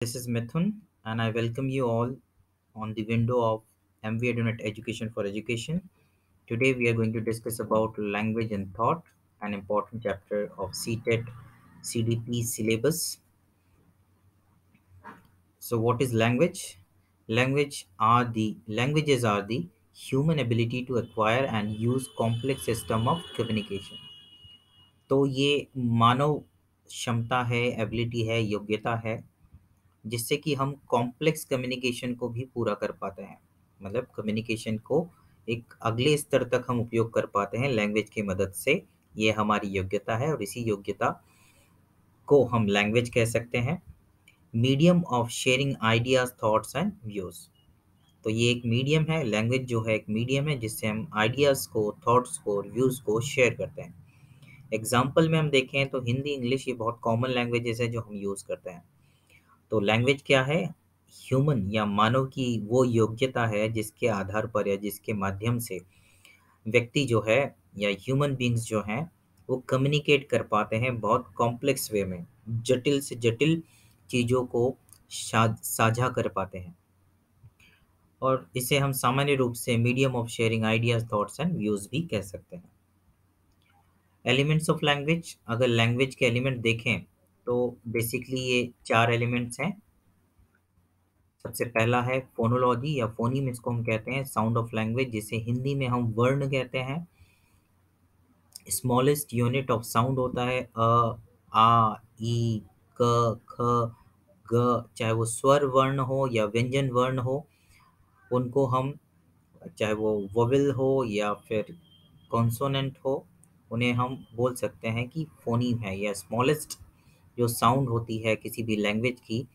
This is Mithun, and I welcome you all on the window of MV EduNet Education for Education. Today, we are going to discuss about language and thought, an important chapter of CTET CDP syllabus. So, what is language? Languages are the human ability to acquire and use complex system of communication. तो ये मानव क्षमता है, ability है, योग्यता है जिससे कि हम कॉम्प्लेक्स कम्युनिकेशन को भी पूरा कर पाते हैं। मतलब कम्युनिकेशन को एक अगले स्तर तक हम उपयोग कर पाते हैं लैंग्वेज की मदद से। ये हमारी योग्यता है और इसी योग्यता को हम लैंग्वेज कह सकते हैं। Medium of sharing ideas, thoughts and views. तो ये एक मीडियम है, लैंग्वेज जो है एक मीडियम है जिससे हम आइडियाज को, थॉट्स को, व्यूज को शेयर करते हैं। एग्जाम्पल में हम देखें तो हिंदी, इंग्लिश ये बहुत कॉमन लैंग्वेजेस है जो हम यूज करते हैं। तो लैंग्वेज क्या है? ह्यूमन या मानव की वो योग्यता है जिसके आधार पर या जिसके माध्यम से व्यक्ति जो है या ह्यूमन बींग्स जो हैं वो कम्युनिकेट कर पाते हैं बहुत कॉम्प्लेक्स वे में, जटिल से जटिल चीज़ों को साझा कर पाते हैं। और इसे हम सामान्य रूप से medium of sharing ideas, thoughts and views भी कह सकते हैं। एलिमेंट्स ऑफ लैंग्वेज, अगर लैंग्वेज के एलिमेंट देखें तो बेसिकली ये 4 एलिमेंट्स हैं। सबसे पहला है फोनोलॉजी या फोनीम, इसको हम कहते हैं साउंड ऑफ लैंग्वेज, जिसे हिंदी में हम वर्ण कहते हैं। स्मॉलेस्ट यूनिट ऑफ साउंड होता है आ, ई, क, ख, ग, चाहे वो स्वर वर्ण हो या व्यंजन वर्ण हो, उनको हम, चाहे वो वोवेल हो या फिर कॉन्सोनेंट हो, उन्हें हम बोल सकते हैं कि फोनीम है। या स्मॉलेस्ट जो साउंड होती है किसी भी लैंग्वेज की,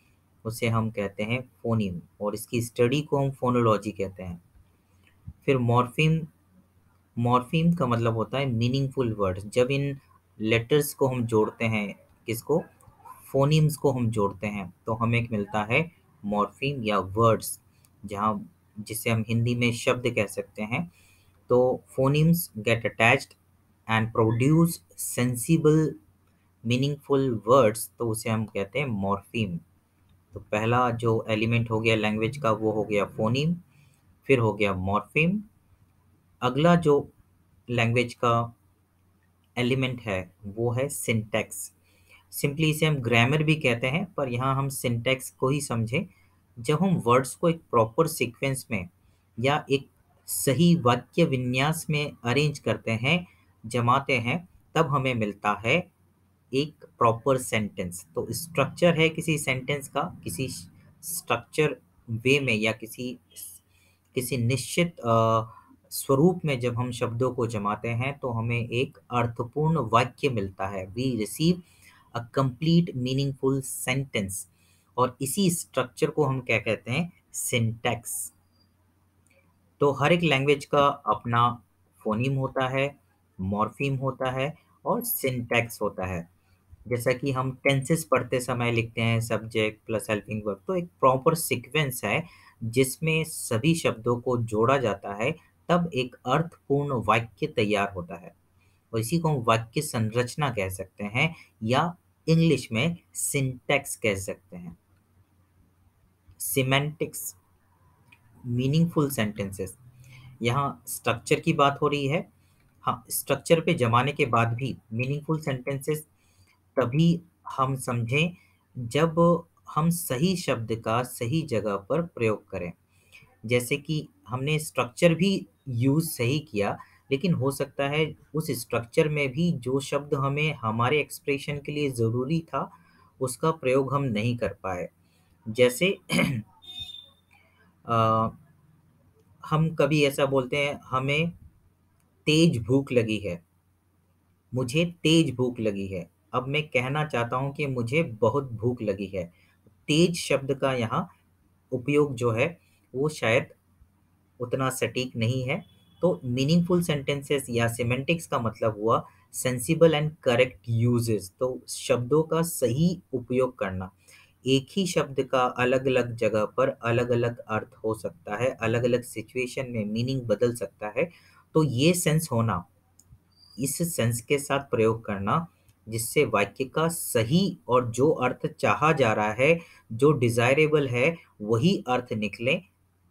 उसे हम कहते हैं फोनीम, और इसकी स्टडी को हम फोनोलॉजी कहते हैं। फिर मॉर्फीम, मॉर्फीम का मतलब होता है मीनिंगफुल वर्ड्स। जब इन लेटर्स को हम जोड़ते हैं, किसको? फोनीम्स को हम जोड़ते हैं, तो हमें एक मिलता है मॉर्फीम या वर्ड्स, जहाँ जिसे हम हिंदी में शब्द कह सकते हैं। तो phonemes get attached and produce sensible meaningful words, तो उसे हम कहते हैं मॉर्फीम। तो पहला जो एलिमेंट हो गया लैंग्वेज का वो हो गया फोनीम, फिर हो गया मॉर्फीम। अगला जो लैंग्वेज का एलिमेंट है वो है सिंटैक्स। सिंपली इसे हम ग्रामर भी कहते हैं, पर यहाँ हम सिंटैक्स को ही समझें। जब हम वर्ड्स को एक प्रॉपर सीक्वेंस में या एक सही वाक्य विन्यास में अरेंज करते हैं, जमाते हैं, तब हमें मिलता है एक प्रॉपर सेंटेंस। तो स्ट्रक्चर है किसी सेंटेंस का, किसी स्ट्रक्चर वे में या किसी किसी निश्चित स्वरूप में जब हम शब्दों को जमाते हैं तो हमें एक अर्थपूर्ण वाक्य मिलता है। We receive a complete meaningful sentence, और इसी स्ट्रक्चर को हम क्या कहते हैं? सिंटैक्स। तो हर एक लैंग्वेज का अपना फोनीम होता है, मॉर्फीम होता है और सिंटैक्स होता है। जैसा कि हम टेंसेस पढ़ते समय लिखते हैं सब्जेक्ट प्लस हेल्पिंग वर्ब, तो एक प्रॉपर सीक्वेंस है जिसमें सभी शब्दों को जोड़ा जाता है, तब एक अर्थपूर्ण वाक्य तैयार होता है। और इसी को हम वाक्य संरचना कह सकते हैं, या इंग्लिश में सिंटैक्स कह सकते हैं। सिमेंटिक्स, मीनिंगफुल सेंटेंसेस, यहाँ स्ट्रक्चर की बात हो रही है। हाँ, स्ट्रक्चर पे जमाने के बाद भी मीनिंगफुल सेंटेंसेस तभी हम समझें जब हम सही शब्द का सही जगह पर प्रयोग करें। जैसे कि हमने स्ट्रक्चर भी यूज़ सही किया, लेकिन हो सकता है उस स्ट्रक्चर में भी जो शब्द हमें हमारे एक्सप्रेशन के लिए ज़रूरी था, उसका प्रयोग हम नहीं कर पाए। जैसे अ, हम कभी ऐसा बोलते हैं, हमें तेज भूख लगी है, मुझे तेज भूख लगी है। अब मैं कहना चाहता हूँ कि मुझे बहुत भूख लगी है। तेज शब्द का यहाँ उपयोग जो है वो शायद उतना सटीक नहीं है। तो मीनिंगफुल सेंटेंसेस या सिमेंटिक्स का मतलब हुआ सेंसिबल एंड करेक्ट यूजेस, तो शब्दों का सही उपयोग करना। एक ही शब्द का अलग अलग जगह पर अलग अलग अर्थ हो सकता है, अलग अलग सिचुएशन में मीनिंग बदल सकता है। तो ये सेंस होना, इस सेंस के साथ प्रयोग करना, जिससे वाक्य का सही और जो अर्थ चाहा जा रहा है, जो डिजायरेबल है, वही अर्थ निकले,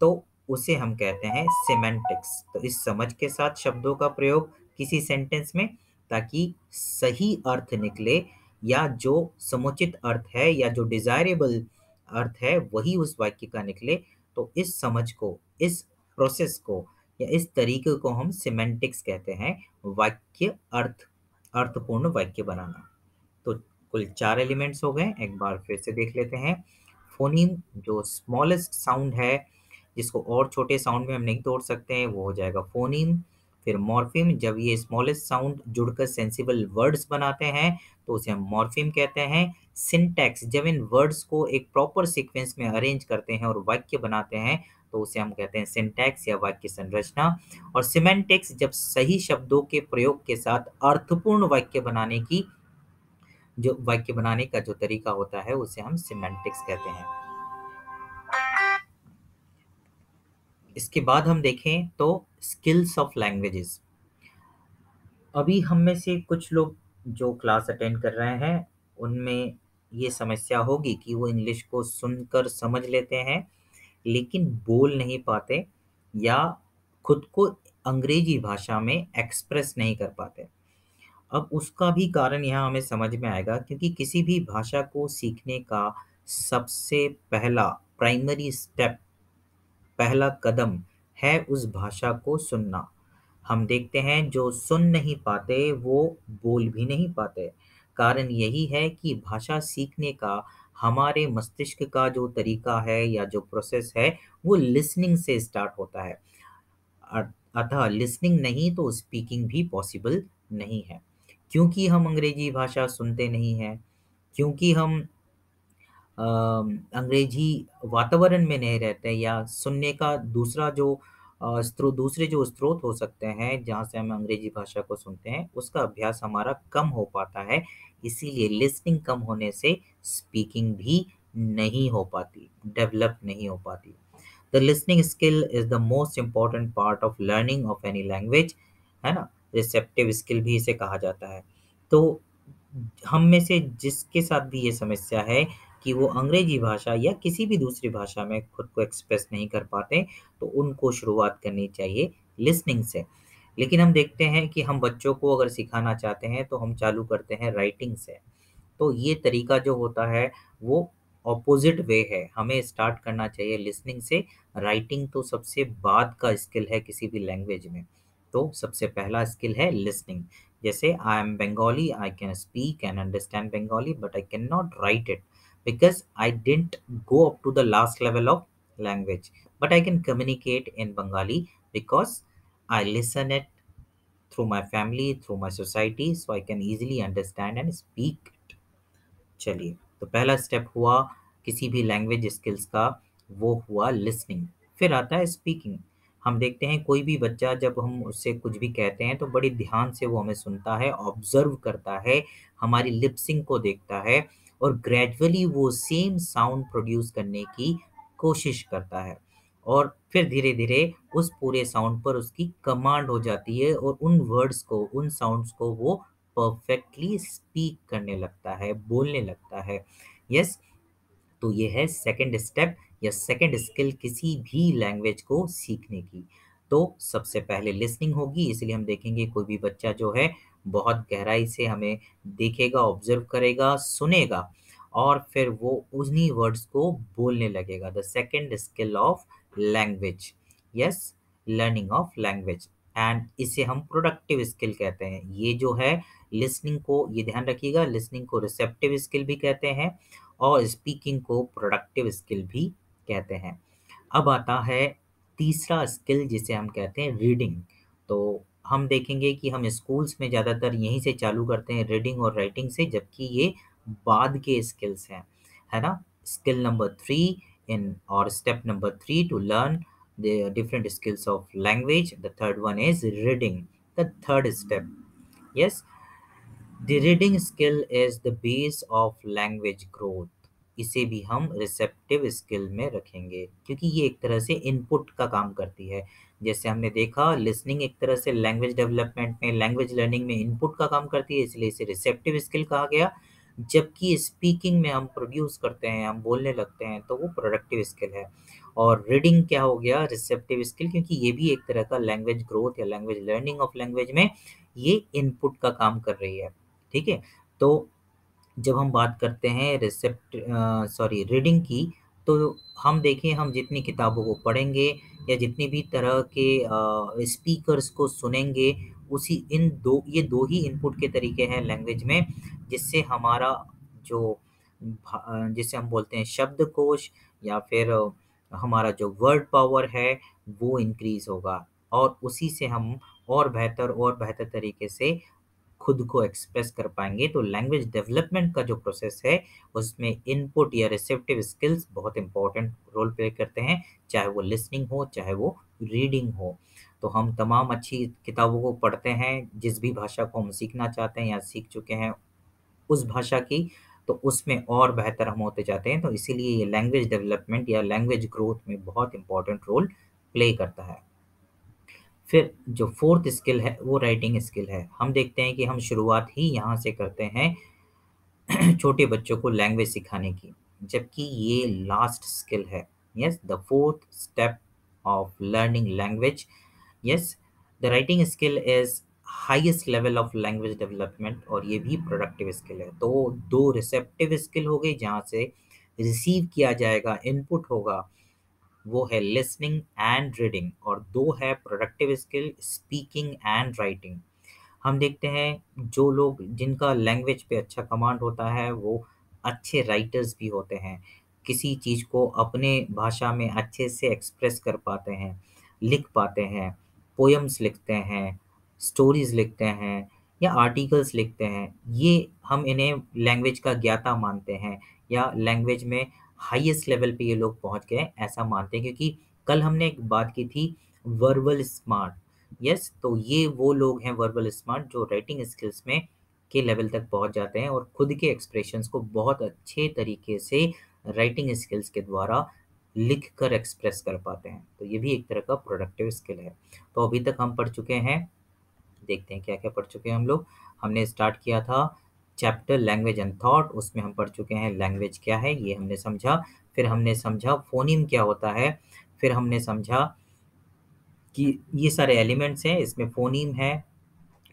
तो उसे हम कहते हैं सिमेंटिक्स। तो इस समझ के साथ शब्दों का प्रयोग किसी सेंटेंस में, ताकि सही अर्थ निकले, या जो समुचित अर्थ है या जो डिजायरेबल अर्थ है वही उस वाक्य का निकले। तो इस समझ को, इस प्रोसेस को या इस तरीके को हम सिमेंटिक्स कहते हैं। वाक्य अर्थपूर्ण वाक्य बनाना। तो कुल 4 एलिमेंट्स हो गए, एक बार फिर से देख लेते हैं। फोनीम, जो स्मॉलेस्ट साउंड है, जिसको और छोटे साउंड में हम नहीं तोड़ सकते हैं, वो हो जाएगा फोनीम। फिर मॉर्फिम, जब ये स्मॉलेस्ट साउंड जुड़कर सेंसिबल वर्ड्स बनाते हैं तो उसे हम मॉर्फिम कहते हैं। सिंटैक्स, जब इन वर्ड्स को एक प्रॉपर सीक्वेंस में अरेंज करते हैं और वाक्य बनाते हैं तो उसे हम कहते हैं सिंटैक्स या वाक्य संरचना। और सिमेंटिक्स, जब सही शब्दों के प्रयोग के साथ अर्थपूर्ण वाक्य बनाने की, जो वाक्य बनाने का जो तरीका होता है, उसे हम सिमेंटिक्स कहते हैं। इसके बाद हम देखें तो स्किल्स ऑफ लैंग्वेजेस। अभी हम में से कुछ लोग जो क्लास अटेंड कर रहे हैं, उनमें ये समस्या होगी कि वो इंग्लिश को सुनकर समझ लेते हैं लेकिन बोल नहीं पाते, या खुद को अंग्रेजी भाषा में एक्सप्रेस नहीं कर पाते। अब उसका भी कारण यहाँ हमें समझ में आएगा, क्योंकि किसी भी भाषा को सीखने का सबसे पहला प्राइमरी स्टेप, पहला कदम है उस भाषा को सुनना। हम देखते हैं जो सुन नहीं पाते वो बोल भी नहीं पाते। कारण यही है कि भाषा सीखने का हमारे मस्तिष्क का जो तरीका है या जो प्रोसेस है, वो लिसनिंग से स्टार्ट होता है। अतः लिसनिंग नहीं तो स्पीकिंग भी पॉसिबल नहीं है। क्योंकि हम अंग्रेजी भाषा सुनते नहीं हैं, क्योंकि हम अंग्रेजी वातावरण में नहीं रहते, या सुनने का दूसरा जो दूसरे जो स्रोत हो सकते हैं जहाँ से हम अंग्रेजी भाषा को सुनते हैं, उसका अभ्यास हमारा कम हो पाता है। इसीलिए लिसनिंग कम होने से स्पीकिंग भी नहीं हो पाती, डेवलप नहीं हो पाती। The listening skill is the most important part of learning of any language, है ना। रिसेप्टिव स्किल भी इसे कहा जाता है। तो हम में से जिसके साथ भी ये समस्या है कि वो अंग्रेजी भाषा या किसी भी दूसरी भाषा में खुद को एक्सप्रेस नहीं कर पाते, तो उनको शुरुआत करनी चाहिए लिसनिंग से। लेकिन हम देखते हैं कि हम बच्चों को अगर सिखाना चाहते हैं तो हम चालू करते हैं राइटिंग से। तो ये तरीका जो होता है वो ऑपोजिट वे है। हमें स्टार्ट करना चाहिए लिसनिंग से। राइटिंग तो सबसे बाद का स्किल है किसी भी लैंग्वेज में। तो सबसे पहला स्किल है लिसनिंग। जैसे I am Bengali, I can speak and understand Bengali but I can not write it because I didn't go up to the last level of language, but I can communicate in Bengali because I listen it through my family, through my society, so I can easily understand and speak it. चलिए, तो पहला step हुआ किसी भी language skills का, वो हुआ listening. फिर आता है स्पीकिंग। हम देखते हैं कोई भी बच्चा, जब हम उससे कुछ भी कहते हैं तो बड़ी ध्यान से वो हमें सुनता है, ऑब्जर्व करता है, हमारी लिपसिंग को देखता है, और ग्रेजुअली वो सेम साउंड प्रोड्यूस करने की कोशिश करता है। और फिर धीरे धीरे उस पूरे साउंड पर उसकी कमांड हो जाती है, और उन वर्ड्स को, उन साउंड्स को वो परफेक्टली स्पीक करने लगता है, बोलने लगता है। यस। तो ये है सेकंड स्टेप या सेकंड स्किल किसी भी लैंग्वेज को सीखने की। तो सबसे पहले लिसनिंग होगी, इसलिए हम देखेंगे कोई भी बच्चा जो है बहुत गहराई से हमें देखेगा, ऑब्जर्व करेगा, सुनेगा, और फिर वो उन्हीं वर्ड्स को बोलने लगेगा। The second skill of language, yes, learning of language. And इसे हम प्रोडक्टिव स्किल कहते हैं। ये जो है लिसनिंग को, ये ध्यान रखिएगा, लिसनिंग को रिसेप्टिव स्किल भी कहते हैं और स्पीकिंग को प्रोडक्टिव स्किल भी कहते हैं। अब आता है तीसरा स्किल जिसे हम कहते हैं रीडिंग। तो हम देखेंगे कि हम स्कूल्स में ज़्यादातर यहीं से चालू करते हैं, रीडिंग और राइटिंग से, जबकि ये बाद के स्किल्स हैं, है ना। स्किल नंबर 3 इन और step number 3 to learn the different skills of language, the third one is reading, the third step. Yes, the reading skill is the base of language growth. इसे भी हम रिसेप्टिव स्किल में रखेंगे, क्योंकि ये एक तरह से इनपुट का काम करती है। जैसे हमने देखा, लिसनिंग एक तरह से लैंग्वेज डेवलपमेंट में, लैंग्वेज लर्निंग में इनपुट का काम करती है, इसलिए इसे रिसेप्टिव स्किल कहा गया। जबकि स्पीकिंग में हम प्रोड्यूस करते हैं, हम बोलने लगते हैं, तो वो प्रोडक्टिव स्किल है। और रीडिंग क्या हो गया, रिसेप्टिव स्किल, क्योंकि ये भी एक तरह का लैंग्वेज ग्रोथ या लैंग्वेज लर्निंग ऑफ लैंग्वेज में ये इनपुट का काम कर रही है। ठीक है। तो जब हम बात करते हैं रीडिंग की, तो हम देखें, हम जितनी किताबों को पढ़ेंगे या जितनी भी तरह के स्पीकर्स को सुनेंगे, उसी इन दो ये दो ही इनपुट के तरीके हैं लैंग्वेज में, जिससे हमारा जो जिसे हम बोलते हैं शब्दकोश, या फिर हमारा जो वर्ड पावर है वो इंक्रीज होगा, और उसी से हम और बेहतर तरीके से खुद को एक्सप्रेस कर पाएंगे। तो लैंग्वेज डेवलपमेंट का जो प्रोसेस है, उसमें इनपुट या रिसेप्टिव स्किल्स बहुत इंपॉर्टेंट रोल प्ले करते हैं, चाहे वो लिसनिंग हो, चाहे वो रीडिंग हो। तो हम तमाम अच्छी किताबों को पढ़ते हैं, जिस भी भाषा को हम सीखना चाहते हैं या सीख चुके हैं उस भाषा की, तो उसमें और बेहतर हम होते जाते हैं। तो इसीलिए ये लैंग्वेज डेवलपमेंट या लैंग्वेज ग्रोथ में बहुत इंपॉर्टेंट रोल प्ले करता है। फिर जो फोर्थ स्किल है वो राइटिंग स्किल है। हम देखते हैं कि हम शुरुआत ही यहाँ से करते हैं छोटे बच्चों को लैंग्वेज सिखाने की, जबकि ये लास्ट स्किल है। Yes, the fourth step of learning language. Yes, the writing skill is highest level of language development, और ये भी प्रोडक्टिव स्किल है। तो दो रिसेप्टिव स्किल हो गई, जहाँ से रिसीव किया जाएगा, इनपुट होगा, वो है लिसनिंग एंड रीडिंग, और दो है productive skill, speaking and writing. हम देखते हैं जो लोग, जिनका लैंग्वेज पे अच्छा कमांड होता है, वो अच्छे राइटर्स भी होते हैं, किसी चीज़ को अपने भाषा में अच्छे से एक्सप्रेस कर पाते हैं, लिख पाते हैं, पोयम्स लिखते हैं, स्टोरीज लिखते हैं, या आर्टिकल्स लिखते हैं। ये हम इन्हें लैंग्वेज का ज्ञाता मानते हैं, या लैंग्वेज में हाईएस्ट लेवल पे ये लोग पहुंच गए ऐसा मानते हैं, क्योंकि कल हमने एक बात की थी, वर्बल स्मार्ट। यस, तो ये वो लोग हैं वर्बल स्मार्ट, जो राइटिंग स्किल्स में के लेवल तक पहुंच जाते हैं, और खुद के एक्सप्रेशंस को बहुत अच्छे तरीके से राइटिंग स्किल्स के द्वारा लिख कर एक्सप्रेस कर पाते हैं। तो ये भी एक तरह का प्रोडक्टिव स्किल है। तो अभी तक हम पढ़ चुके हैं, देखते हैं क्या क्या पढ़ चुके हैं हम लोग। हमने स्टार्ट किया था चैप्टर लैंग्वेज एंड थॉट, उसमें हम पढ़ चुके हैं लैंग्वेज क्या है, ये हमने समझा। फिर हमने समझा फोनीम क्या होता है। फिर हमने समझा कि ये सारे एलिमेंट्स हैं, इसमें फोनीम है,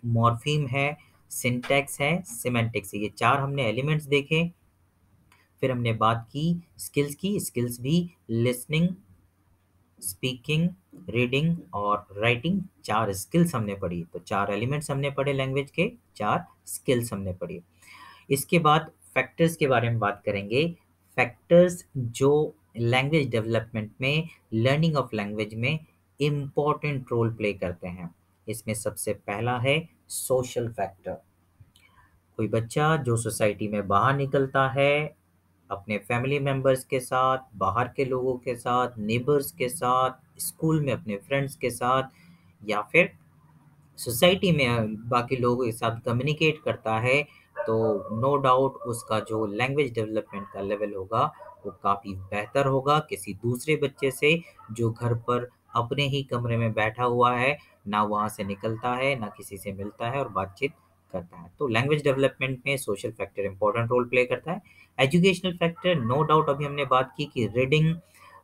मॉर्फीम है, सिंटैक्स है, सिमेंटिक्स है, ये चार हमने एलिमेंट्स देखे। फिर हमने बात की स्किल्स की, स्किल्स भी लिसनिंग, स्पीकिंग, रीडिंग और राइटिंग, चार स्किल्स हमने पढ़ी। तो चार एलिमेंट्स हमने पढ़े लैंग्वेज के, चार स्किल्स हमने पढ़ी। इसके बाद फैक्टर्स के बारे में बात करेंगे। फैक्टर्स जो लैंग्वेज डेवलपमेंट में, लर्निंग ऑफ लैंग्वेज में इम्पॉर्टेंट रोल प्ले करते हैं। इसमें सबसे पहला है सोशल फैक्टर। कोई बच्चा जो सोसाइटी में बाहर निकलता है, अपने फैमिली मेंबर्स के साथ, बाहर के लोगों के साथ, नेबर्स के साथ, स्कूल में अपने फ्रेंड्स के साथ, या फिर सोसाइटी में बाकी लोगों के साथ कम्युनिकेट करता है, तो नो डाउट उसका जो लैंग्वेज डेवलपमेंट का लेवल होगा वो काफ़ी बेहतर होगा किसी दूसरे बच्चे से, जो घर पर अपने ही कमरे में बैठा हुआ है, ना वहाँ से निकलता है, ना किसी से मिलता है और बातचीत करता है। तो लैंग्वेज डेवलपमेंट में social factor important role play करता है। एजुकेशनल फैक्टर, नो डाउट अभी हमने बात की कि रीडिंग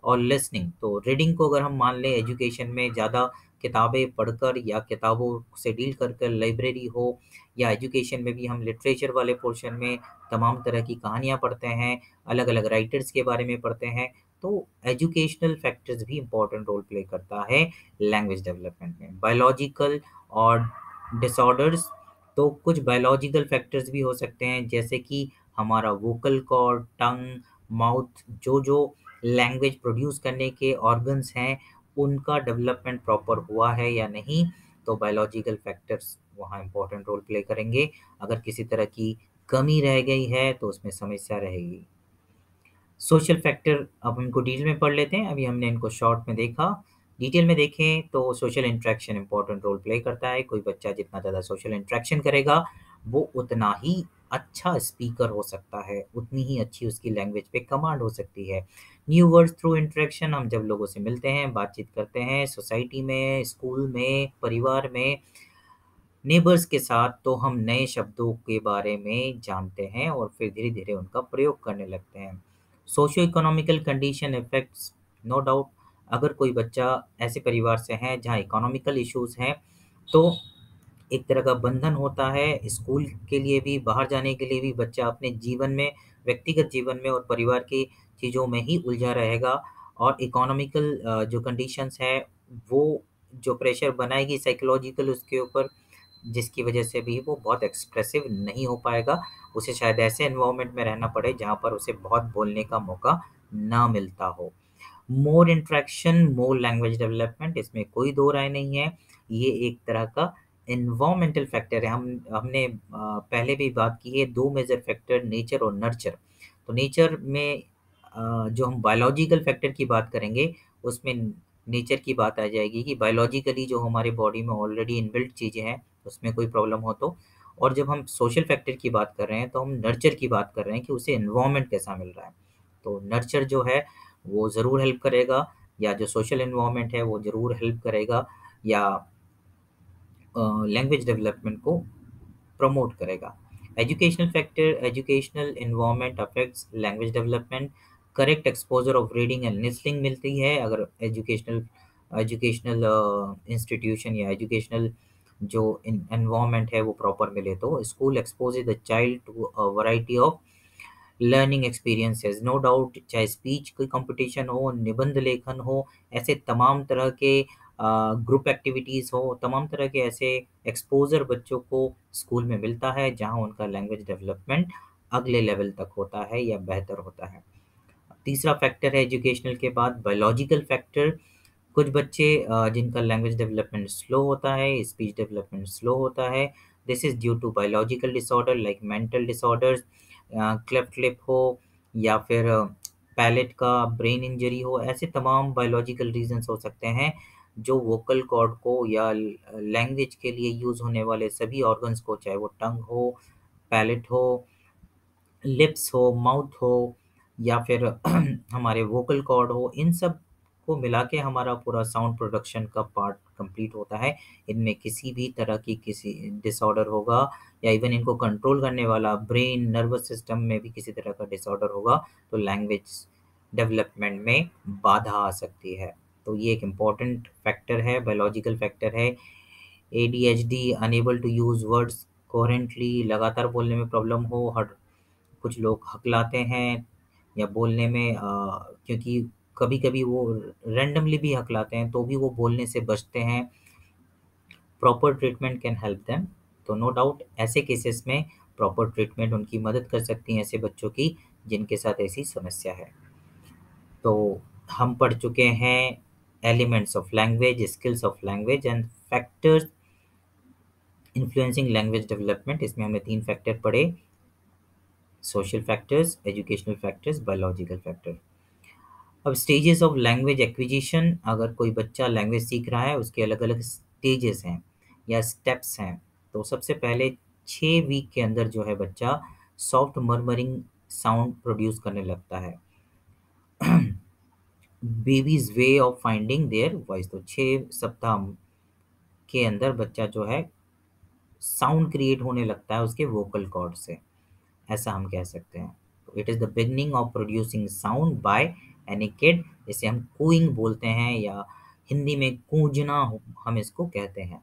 और लिसनिंग। तो रीडिंग को अगर हम मान लें, एजुकेशन में ज़्यादा किताबें पढ़कर या किताबों से डील कर कर, लाइब्रेरी हो, या एजुकेशन में भी हम लिटरेचर वाले पोर्शन में तमाम तरह की कहानियाँ पढ़ते हैं, अलग अलग राइटर्स के बारे में पढ़ते हैं। तो एजुकेशनल फैक्टर्स भी इम्पोर्टेंट रोल प्ले करता है लैंग्वेज डेवलपमेंट में। बायोलॉजिकल और डिसऑर्डर्स, तो कुछ बायोलॉजिकल फैक्टर्स भी हो सकते हैं, जैसे कि हमारा वोकल कॉर्ड, टंग, माउथ, जो जो लैंग्वेज प्रोड्यूस करने के ऑर्गन्स हैं, उनका डेवलपमेंट प्रॉपर हुआ है या नहीं। तो बायोलॉजिकल फैक्टर्स वहाँ इंपॉर्टेंट रोल प्ले करेंगे। अगर किसी तरह की कमी रह गई है तो उसमें समस्या रहेगी। सोशल फैक्टर अब इनको डिटेल में पढ़ लेते हैं। अभी हमने इनको शॉर्ट में देखा। डिटेल में देखें तो social interaction important role play करता है। कोई बच्चा जितना ज़्यादा सोशल इंटरेक्शन करेगा, वो उतना ही अच्छा स्पीकर हो सकता है, उतनी ही अच्छी उसकी लैंग्वेज पे कमांड हो सकती है। न्यू वर्ड्स थ्रू इंटरेक्शन, हम जब लोगों से मिलते हैं, बातचीत करते हैं, सोसाइटी में, स्कूल में, परिवार में, नेबर्स के साथ, तो हम नए शब्दों के बारे में जानते हैं और फिर धीरे-धीरे उनका प्रयोग करने लगते हैं। Socio economical condition effects, no doubt, अगर कोई बच्चा ऐसे परिवार से है जहाँ इकोनॉमिकल इश्यूज़ हैं, तो एक तरह का बंधन होता है स्कूल के लिए भी, बाहर जाने के लिए भी। बच्चा अपने जीवन में, व्यक्तिगत जीवन में और परिवार की चीज़ों में ही उलझा रहेगा, और इकोनॉमिकल जो कंडीशंस हैं, वो जो प्रेशर बनाएगी साइकोलॉजिकल उसके ऊपर, जिसकी वजह से भी वो बहुत एक्सप्रेसिव नहीं हो पाएगा। उसे शायद ऐसे एनवायरनमेंट में रहना पड़े जहाँ पर उसे बहुत बोलने का मौका ना मिलता हो। मोर इंटरेक्शन, मोर लैंग्वेज डेवलपमेंट, इसमें कोई दो राय नहीं है। ये एक तरह का एनवायरमेंटल फैक्टर है। हमने पहले भी बात की है, दो मेजर फैक्टर, नेचर और नर्चर। तो नेचर में जो हम बायोलॉजिकल फैक्टर की बात करेंगे, उसमें नेचर की बात आ जाएगी कि बायोलॉजिकली जो हमारे बॉडी में ऑलरेडी इनबिल्ट चीज़ें हैं, उसमें कोई प्रॉब्लम हो तो। और जब हम सोशल फैक्टर की बात कर रहे हैं, तो हम नर्चर की बात कर रहे हैं कि उसे एनवायरनमेंट कैसा मिल रहा है। तो नर्चर जो है वो ज़रूर हेल्प करेगा, या जो सोशल एनवायरनमेंट है वो ज़रूर हेल्प करेगा, या लैंग्वेज डेवलपमेंट को प्रमोट करेगा। Educational factor, educational environment affects language development. Correct exposure of reading and listening मिलती है अगर एजुकेशनल एजुकेशनल इंस्टीट्यूशन या एजुकेशनल जो एनवायरनमेंट है वो प्रॉपर मिले, तो school exposes the child to a variety of learning experiences, no doubt, चाहे स्पीच की कंपटीशन हो, निबंध लेखन हो, ऐसे तमाम तरह के ग्रुप एक्टिविटीज़ हो, तमाम तरह के ऐसे एक्सपोज़र बच्चों को स्कूल में मिलता है जहाँ उनका लैंग्वेज डेवलपमेंट अगले लेवल तक होता है या बेहतर होता है। तीसरा फैक्टर है एजुकेशनल के बाद बायोलॉजिकल फैक्टर। कुछ बच्चे जिनका लैंग्वेज डेवलपमेंट स्लो होता है, स्पीच डेवलपमेंट स्लो होता है, this is due to biological disorder like mental disorders, cleft lip हो, या फिर पैलेट का ब्रेन इंजरी हो। ऐसे तमाम बायोलॉजिकल रीजंस हो सकते हैं जो वोकल कॉर्ड को या लैंग्वेज के लिए यूज़ होने वाले सभी ऑर्गन्स को, चाहे वो टंग हो, पैलेट हो, लिप्स हो, माउथ हो, या फिर हमारे वोकल कॉर्ड हो, इन सब को मिला के हमारा पूरा साउंड प्रोडक्शन का पार्ट कंप्लीट होता है। इनमें किसी भी तरह की किसी डिसऑर्डर होगा, या इवन इनको कंट्रोल करने वाला ब्रेन नर्वस सिस्टम में भी किसी तरह का डिसऑर्डर होगा, तो लैंग्वेज डेवलपमेंट में बाधा आ सकती है। तो ये एक इम्पॉर्टेंट फैक्टर है, बायोलॉजिकल फैक्टर है। ADHD, unable to use words coherently, लगातार बोलने में प्रॉब्लम हो, हर कुछ लोग हकलाते हैं या बोलने में क्योंकि कभी-कभी वो रैंडमली भी हकलाते हैं, तो भी वो बोलने से बचते हैं। Proper treatment can help them. तो नो डाउट ऐसे केसेस में प्रॉपर ट्रीटमेंट उनकी मदद कर सकती हैं, ऐसे बच्चों की जिनके साथ ऐसी समस्या है। तो हम पढ़ चुके हैं elements of language, skills of language and factors influencing language development. इसमें हमने 3 फैक्टर पढ़े, social factors, educational factors, biological factor. अब स्टेजेस ऑफ लैंग्वेज एक्विजिशन, अगर कोई बच्चा लैंग्वेज सीख रहा है, उसके अलग-अलग स्टेजेस हैं या स्टेप्स हैं। तो सबसे पहले 6 वीक के अंदर जो है बच्चा सॉफ्ट मर्मरिंग साउंड प्रोड्यूस करने लगता है। Babies way of finding their voice, तो 6 सप्ताह के अंदर बच्चा जो है साउंड क्रिएट होने लगता है उसके वोकल कॉर्ड से, ऐसा हम कह सकते हैं। तो it is the beginning of producing sound by any kid, जिसे हम कूइंग बोलते हैं या हिंदी में गूंजना हम इसको कहते हैं।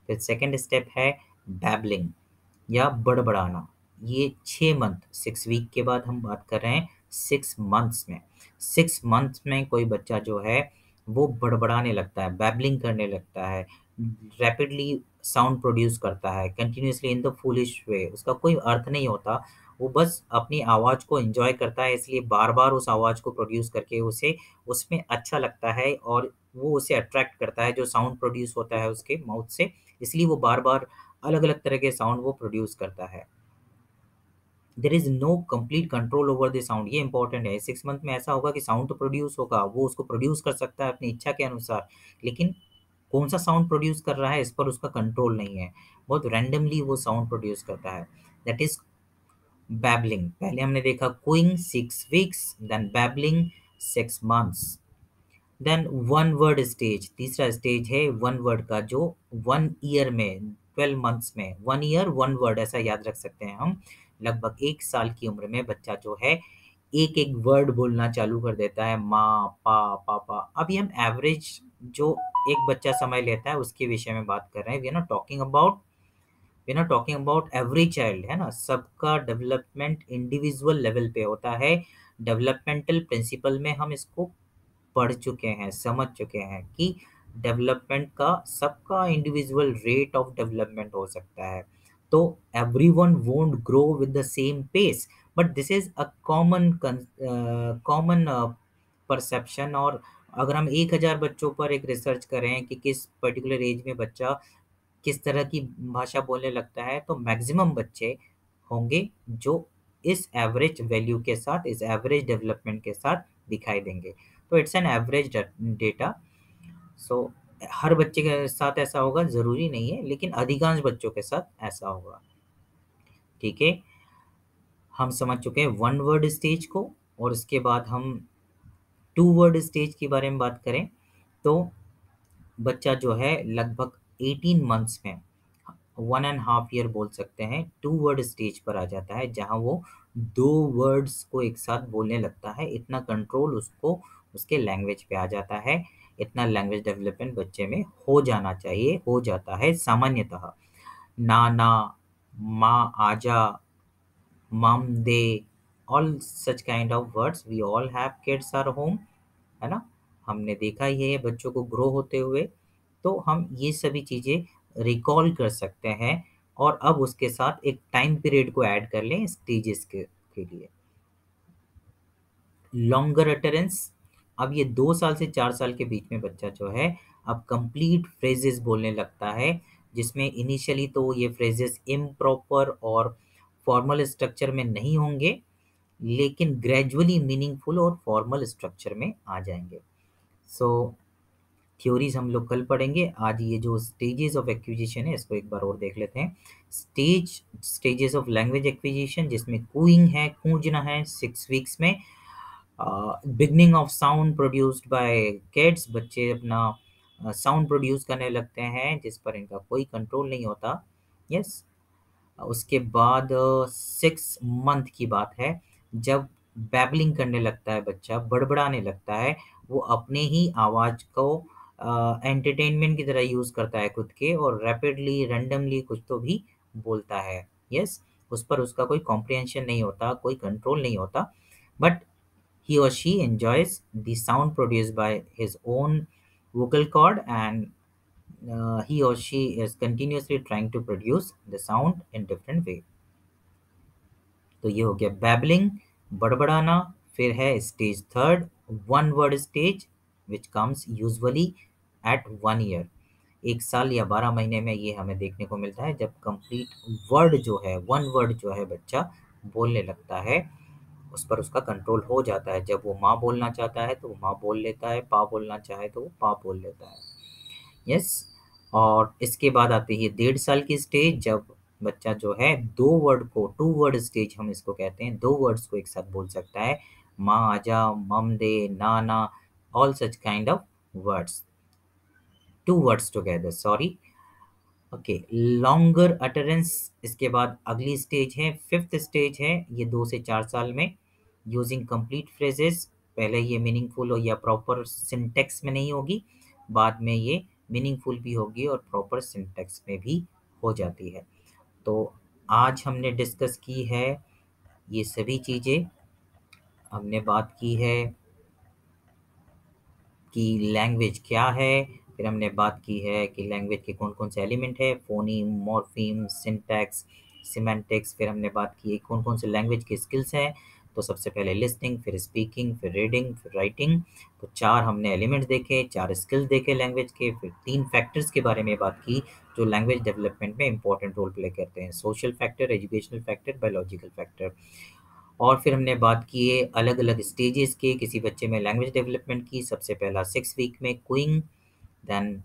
फिर सेकंड स्टेप है बैबलिंग या बड़बड़ाना। ये 6 मंथ, 6 वीक के बाद हम बात कर रहे हैं 6 मंथ्स में। 6 मंथ्स में कोई बच्चा जो है वो बड़बड़ाने लगता है, बैबलिंग करने लगता है, रैपिडली साउंड प्रोड्यूस करता है, कंटिन्यूअसली इन द फूलिश वे। उसका कोई अर्थ नहीं होता, वो बस अपनी आवाज़ को एंजॉय करता है, इसलिए बार बार उस आवाज़ को प्रोड्यूस करके उसे उसमें अच्छा लगता है, और वो उसे अट्रैक्ट करता है जो साउंड प्रोड्यूस होता है उसके माउथ से, इसलिए वो बार बार अलग अलग तरह के साउंड वो प्रोड्यूस करता है। There is no complete control over the sound, ये इंपॉर्टेंट है। 6 मंथ में ऐसा होगा कि साउंड तो प्रोड्यूस होगा, वो उसको प्रोड्यूस कर सकता है अपनी इच्छा के अनुसार, लेकिन कौन सा साउंड प्रोड्यूस कर रहा है इस पर उसका कंट्रोल नहीं है, बहुत रैंडमली वो साउंड प्रोड्यूस करता है। दैट इज बैबलिंग, पहले हमने देखा cooing 6 weeks, then babbling 6 months, then one word stage, तीसरा स्टेज है वन वर्ड का, जो 1 ईयर में 12 मंथ्स में 1 ईयर 1 वर्ड ऐसा याद रख सकते हैं हम। लगभग 1 साल की उम्र में बच्चा जो है एक एक वर्ड बोलना चालू कर देता है, माँ, पापा। अभी हम एवरेज जो एक बच्चा समय लेता है उसके विषय में बात कर रहे हैं। We are not talking about every child, है ना। सबका डेवलपमेंट इंडिविजुअल लेवल पे होता है। डेवलपमेंटल प्रिंसिपल में हम इसको पढ़ चुके हैं, समझ चुके हैं कि डेवलपमेंट का सबका इंडिविजुअल रेट ऑफ डेवलपमेंट हो सकता है। तो everyone won't grow with the same pace, but this is a common perception. और अगर हम 1,000 बच्चों पर एक रिसर्च करें कि किस पर्टिकुलर एज में बच्चा किस तरह की भाषा बोलने लगता है, तो मैक्सिमम बच्चे होंगे जो इस एवरेज वैल्यू के साथ, इस एवरेज डेवलपमेंट के साथ दिखाई देंगे। तो इट्स एन एवरेज डेटा। सो हर बच्चे के साथ ऐसा होगा ज़रूरी नहीं है, लेकिन अधिकांश बच्चों के साथ ऐसा होगा। ठीक है, हम समझ चुके हैं वन वर्ड स्टेज को। और इसके बाद हम टू वर्ड स्टेज के बारे में बात करें, तो बच्चा जो है लगभग 18 मंथ्स में 1.5 ईयर बोल सकते हैं, टू वर्ड स्टेज पर आ जाता है, जहां वो 2 वर्ड्स को एक साथ बोलने लगता है। इतना कंट्रोल उसको उसके लैंग्वेज पे आ जाता है। इतना लैंग्वेज डेवलपमेंट बच्चे में हो जाना चाहिए, हो जाता है सामान्यतः। नाना, माँ, आजा, मम, दे, all such kind of words, we all have kids are home, है ना। हमने देखा ही है बच्चों को ग्रो होते हुए। तो हम ये सभी चीज़ें रिकॉल कर सकते हैं। और अब उसके साथ एक टाइम पीरियड को ऐड कर लें स्टेजेस के लिए। लॉन्गर अटरेंस, अब ये 2 साल से 4 साल के बीच में बच्चा जो है अब कंप्लीट फ्रेजेस बोलने लगता है, जिसमें इनिशियली तो ये फ्रेजेस इम्प्रॉपर और फॉर्मल स्ट्रक्चर में नहीं होंगे, लेकिन ग्रेजुअली मीनिंगफुल और फॉर्मल स्ट्रक्चर में आ जाएंगे। सो थ्योरीज हम लोग कल पढ़ेंगे। आज ये जो स्टेजेस ऑफ एक्विजिशन है इसको एक बार और देख लेते हैं। स्टेजेस ऑफ लैंग्वेज एक्विजिशन, जिसमें कूइंग है, कूंजना है 6 वीक्स में। Beginning of sound produced by Keats, बच्चे अपना साउंड प्रोड्यूस करने लगते हैं जिस पर इनका कोई कंट्रोल नहीं होता। यस। उसके बाद 6 मंथ की बात है, जब बैबलिंग करने लगता है बच्चा, बड़बड़ाने लगता है, वो अपने ही आवाज़ को एंटरटेनमेंट की तरह यूज़ करता है खुद के, और रैपिडली रैंडमली कुछ तो भी बोलता है। यस। उस पर उसका कोई कॉम्प्रिहेंशन नहीं होता, कोई कंट्रोल नहीं होता, but he or she enjoys the sound produced by his own vocal cord, and he or she is continuously trying to produce the sound in different way. तो ये हो गया बैबलिंग, बड़बड़ाना। फिर है stage third, one word stage, which comes usually at 1 year. 1 साल या 12 महीने में ये हमें देखने को मिलता है, जब कंप्लीट वर्ड जो है, वन वर्ड जो है बच्चा बोलने लगता है, उस पर उसका कंट्रोल हो जाता है। जब वो माँ बोलना चाहता है तो वो माँ बोल लेता है, पा बोलना चाहे तो वो पा बोल लेता है। यस। और इसके बाद आती है 1.5 साल की स्टेज, जब बच्चा जो है 2 वर्ड को, टू वर्ड स्टेज हम इसको कहते हैं, 2 वर्ड्स को एक साथ बोल सकता है, माँ, आजा, मम, दे, नाना, all such kind of words, 2 words together, sorry. Okay, longer utterance, इसके बाद अगली स्टेज है, फिफ्थ स्टेज है, ये 2 से 4 साल में, यूजिंग कंप्लीट फ्रेजेस। पहले ये मीनिंगफुल हो या प्रॉपर सिंटेक्स में नहीं होगी, बाद में ये मीनिंगफुल भी होगी और प्रॉपर सिंटेक्स में भी हो जाती है। तो आज हमने डिस्कस की है ये सभी चीज़ें। हमने बात की है कि लैंग्वेज क्या है, फिर हमने बात की है कि लैंग्वेज के कौन कौन से एलिमेंट है, फोनीम, मॉर्फीम, सिंटैक्स, सिमेंटिक्स। फिर हमने बात की है कौन कौन से लैंग्वेज के स्किल्स हैं। तो सबसे पहले लिसनिंग, फिर स्पीकिंग, फिर रीडिंग, फिर राइटिंग। तो 4 हमने एलिमेंट्स देखे, 4 स्किल्स देखे लैंग्वेज के। फिर 3 फैक्टर्स के बारे में बात की जो लैंग्वेज डेवलपमेंट में इंपॉर्टेंट रोल प्ले करते हैं, social factor, educational factor, biological factor. और फिर हमने बात की है अलग अलग स्टेजेस के किसी बच्चे में लैंग्वेज डेवलपमेंट की। सबसे पहला 6 वीक में क्विंग, देन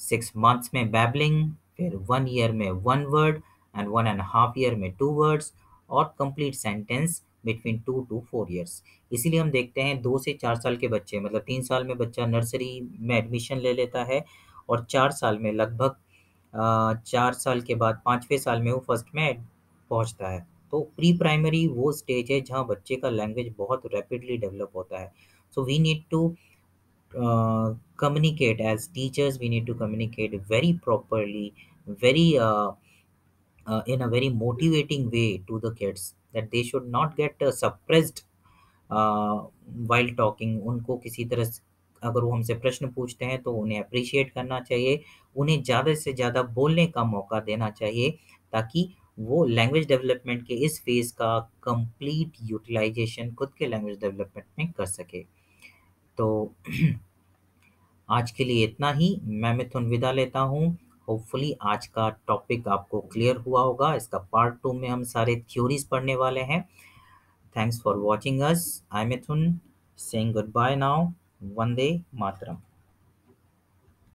6 मंथ्स में बैबलिंग, फिर 1 ईयर में 1 वर्ड, एंड 1.5 ईयर में 2 वर्ड्स, और complete sentence between 2 to 4 years। इसीलिए हम देखते हैं 2 से 4 साल के बच्चे, मतलब 3 साल में बच्चा नर्सरी में एडमिशन ले लेता है और 4 साल में लगभग 4 साल के बाद 5वें साल में वो फर्स्ट में पहुंचता है। तो प्री प्राइमरी वो स्टेज है जहाँ बच्चे का लैंग्वेज बहुत रैपिडली डेवलप होता है। So we need to communicate as teachers. We need to communicate very properly, very in a very motivating way to the kids, that they should not get suppressed while talking। उनको किसी तरह अगर वो हमसे प्रश्न पूछते हैं तो उन्हें अप्रिशिएट करना चाहिए, उन्हें ज़्यादा से ज़्यादा बोलने का मौका देना चाहिए, ताकि वो लैंग्वेज डेवलपमेंट के इस फेज़ का कंप्लीट यूटिलाइजेशन खुद के लैंग्वेज डेवलपमेंट में कर सके। तो आज के लिए इतना ही। मैं मिथुन विदा लेता हूँ। होपफुली आज का टॉपिक आपको क्लियर हुआ होगा। इसका पार्ट 2 में हम सारे थ्योरीज पढ़ने वाले हैं। Thanks for watching us. I Mithun saying goodbye now. वंदे मातरम।